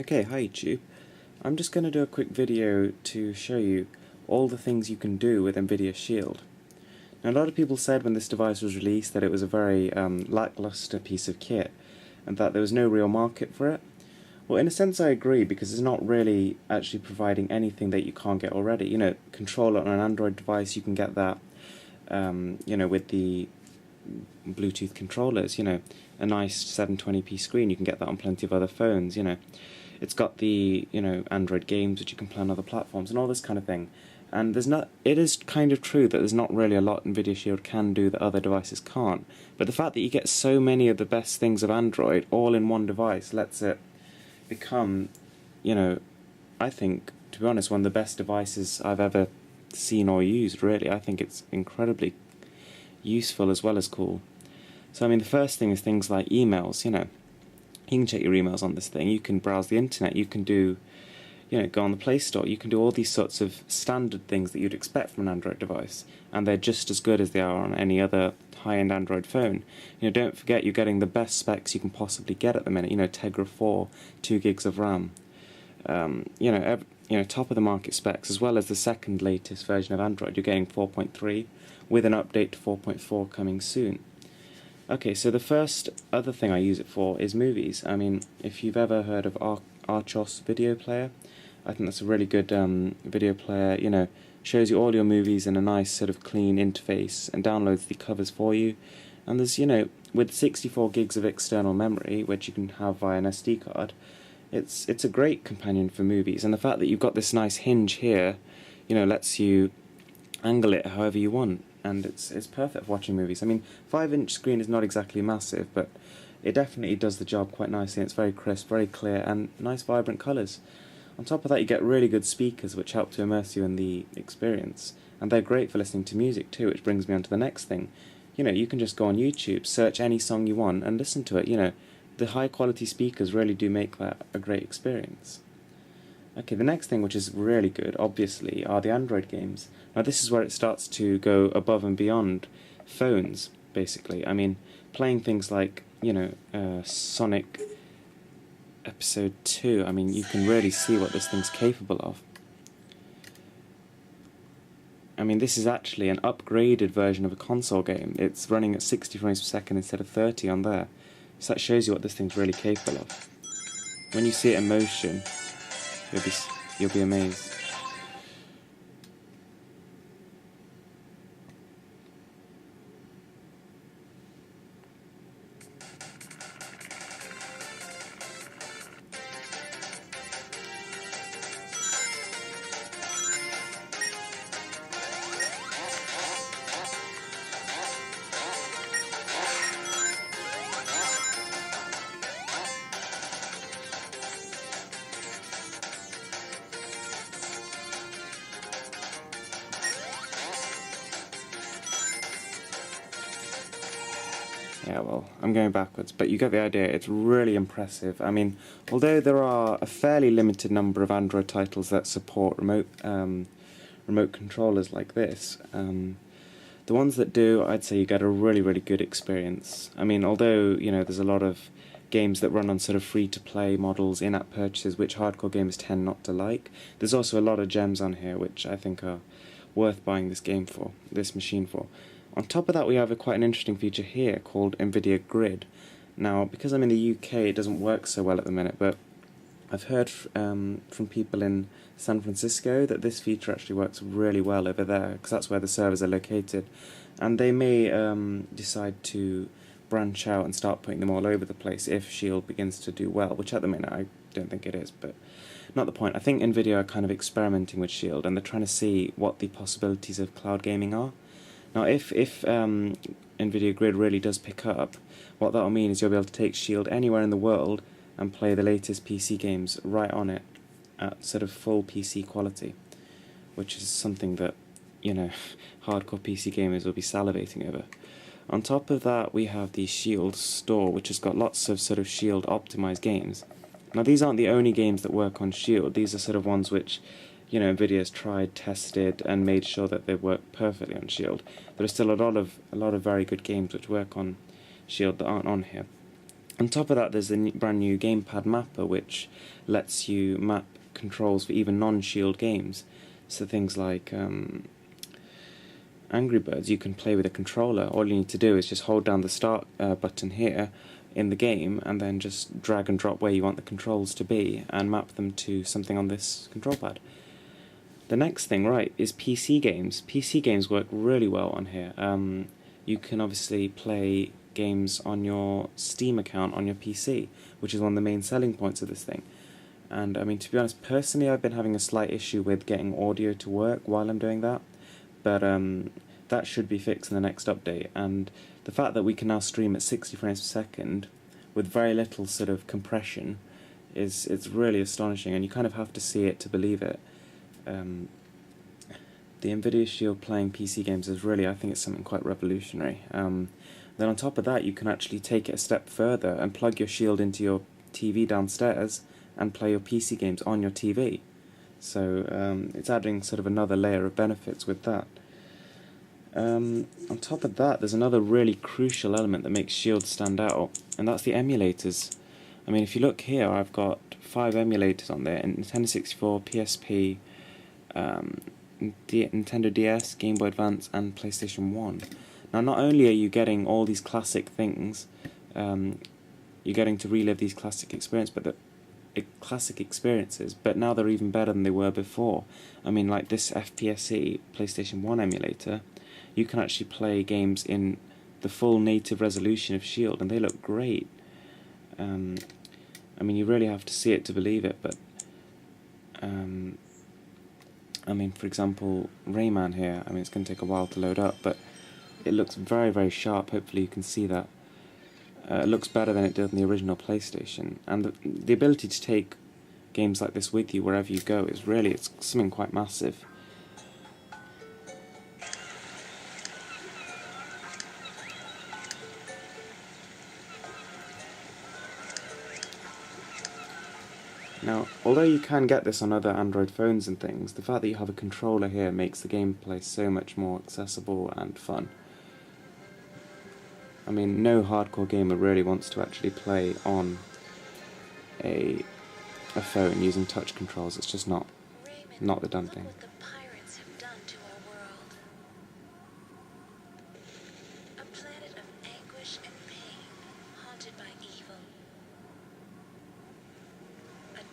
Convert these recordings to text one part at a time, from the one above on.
Okay, hi YouTube. I'm just going to do a quick video to show you all the things you can do with Nvidia Shield. Now, a lot of people said when this device was released that it was a very lackluster piece of kit and that there was no real market for it. Well, in a sense I agree, because it's not really actually providing anything that you can't get already. You know, controller on an Android device, you can get that, with the Bluetooth controllers, a nice 720p screen, you can get that on plenty of other phones, It's got the, Android games which you can play on other platforms and all this kind of thing. And it is kind of true that there's not really a lot Nvidia Shield can do that other devices can't. But the fact that you get so many of the best things of Android all in one device lets it become, I think, to be honest, one of the best devices I've ever seen or used, really. I think it's incredibly useful as well as cool. So, the first thing is things like emails, You can check your emails on this thing, you can browse the internet, you can do, go on the Play Store, you can do all these sorts of standard things that you'd expect from an Android device, and they're just as good as they are on any other high-end Android phone. Don't forget you're getting the best specs you can possibly get at the minute, Tegra 4, 2 gigs of RAM, top of the market specs, as well as the second latest version of Android. You're getting 4.3 with an update to 4.4 coming soon. Okay, so the first other thing I use it for is movies. If you've ever heard of Archos video player, I think that's a really good video player. Shows you all your movies in a nice sort of clean interface and downloads the covers for you. And there's, with 64 gigs of external memory, which you can have via an SD card, it's a great companion for movies. And the fact that you've got this nice hinge here, lets you angle it however you want. And it's perfect for watching movies. 5-inch screen is not exactly massive, but it definitely does the job quite nicely. It's very crisp, very clear, and nice vibrant colours. On top of that, you get really good speakers which help to immerse you in the experience. And they're great for listening to music too, which brings me on to the next thing. You can just go on YouTube, search any song you want, and listen to it. The high quality speakers really do make that a great experience. Okay, the next thing, which is really good, obviously, are the Android games. Now, this is where it starts to go above and beyond phones, basically. Playing things like, Sonic Episode 2, you can really see what this thing's capable of. This is actually an upgraded version of a console game. It's running at 60 frames per second instead of 30 on there. So that shows you what this thing's really capable of. When you see it in motion, you'll be amazed. Yeah, well, I'm going backwards, but you get the idea. It's really impressive. Although there are a fairly limited number of Android titles that support remote controllers like this, the ones that do, I'd say you get a really, really good experience. Although, there's a lot of games that run on sort of free-to-play models, in-app purchases, which hardcore gamers tend not to like, there's also a lot of gems on here which I think are worth buying this machine for. On top of that, we have quite an interesting feature here called Nvidia Grid. Now, because I'm in the UK, it doesn't work so well at the minute, but I've heard from people in San Francisco that this feature actually works really well over there, because that's where the servers are located. And they may decide to branch out and start putting them all over the place if Shield begins to do well, which at the minute I don't think it is, but not the point. I think Nvidia are kind of experimenting with Shield, and they're trying to see what the possibilities of cloud gaming are. Now, if Nvidia Grid really does pick up, what that'll mean is you'll be able to take Shield anywhere in the world and play the latest PC games right on it at sort of full PC quality, which is something that, hardcore PC gamers will be salivating over. On top of that, we have the Shield store, which has got lots of sort of Shield optimized games. Now, these aren't the only games that work on Shield. These are sort of ones which Nvidia's tried, tested, and made sure that they work perfectly on Shield. There are still a lot of very good games which work on Shield that aren't on here. On top of that, there's a brand new gamepad mapper, which lets you map controls for even non-Shield games. So things like Angry Birds, you can play with a controller. All you need to do is just hold down the start button here in the game, and then just drag and drop where you want the controls to be, and map them to something on this control pad. The next thing, right, is PC games. PC games work really well on here. You can obviously play games on your Steam account on your PC, which is one of the main selling points of this thing. And I mean, to be honest, personally, I've been having a slight issue with getting audio to work while I'm doing that, but that should be fixed in the next update. And the fact that we can now stream at 60 frames per second with very little sort of compression it's really astonishing, and you kind of have to see it to believe it. The Nvidia Shield playing PC games is really, I think it's something quite revolutionary. Then on top of that, you can actually take it a step further and plug your Shield into your TV downstairs and play your PC games on your TV. So it's adding sort of another layer of benefits with that. On top of that, there's another really crucial element that makes Shield stand out, and that's the emulators. I mean, if you look here, I've got 5 emulators on there: Nintendo 64, PSP, Nintendo DS, Game Boy Advance, and PlayStation 1. Now, not only are you getting all these classic things, you're getting to relive these classic experiences, but now they're even better than they were before. I mean, like this FPSE PlayStation 1 emulator, you can actually play games in the full native resolution of Shield, and they look great. I mean, you really have to see it to believe it, but I mean, for example, Rayman here, I mean, it's going to take a while to load up, but it looks very, very sharp. Hopefully you can see that. It looks better than it did on the original PlayStation, and the ability to take games like this with you wherever you go is really, it's something quite massive. Now, although you can get this on other Android phones and things, the fact that you have a controller here makes the gameplay so much more accessible and fun. I mean, no hardcore gamer really wants to actually play on a phone using touch controls. It's just not the done thing.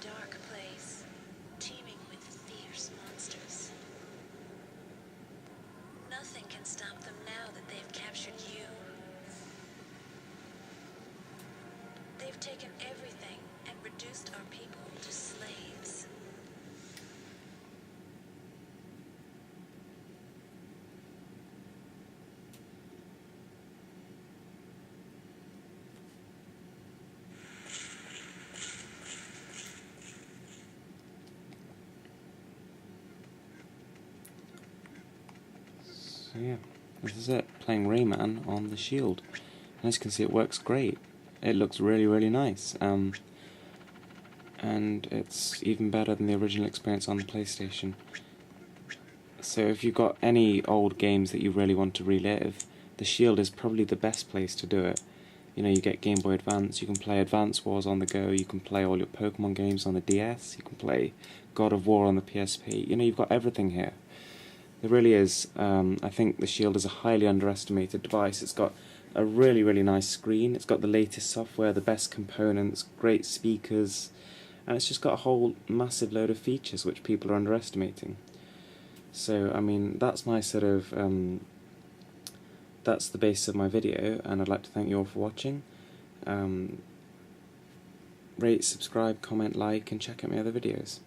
Dark place, teeming with fierce monsters. Nothing can stop them now that they've captured you. They've taken everything and reduced our people to slaves. So yeah, this is it, playing Rayman on the Shield. And as you can see, it works great. It looks really, really nice. And it's even better than the original experience on the PlayStation. So if you've got any old games that you really want to relive, the Shield is probably the best place to do it. You know, you get Game Boy Advance, you can play Advance Wars on the go, you can play all your Pokemon games on the DS, you can play God of War on the PSP. You know, you've got everything here. It really is. I think the Shield is a highly underestimated device. It's got a really, really nice screen. It's got the latest software, the best components, great speakers, and it's just got a whole massive load of features which people are underestimating. So, I mean, that's my sort of, that's the basis of my video, and I'd like to thank you all for watching. Rate, subscribe, comment, like, and check out my other videos.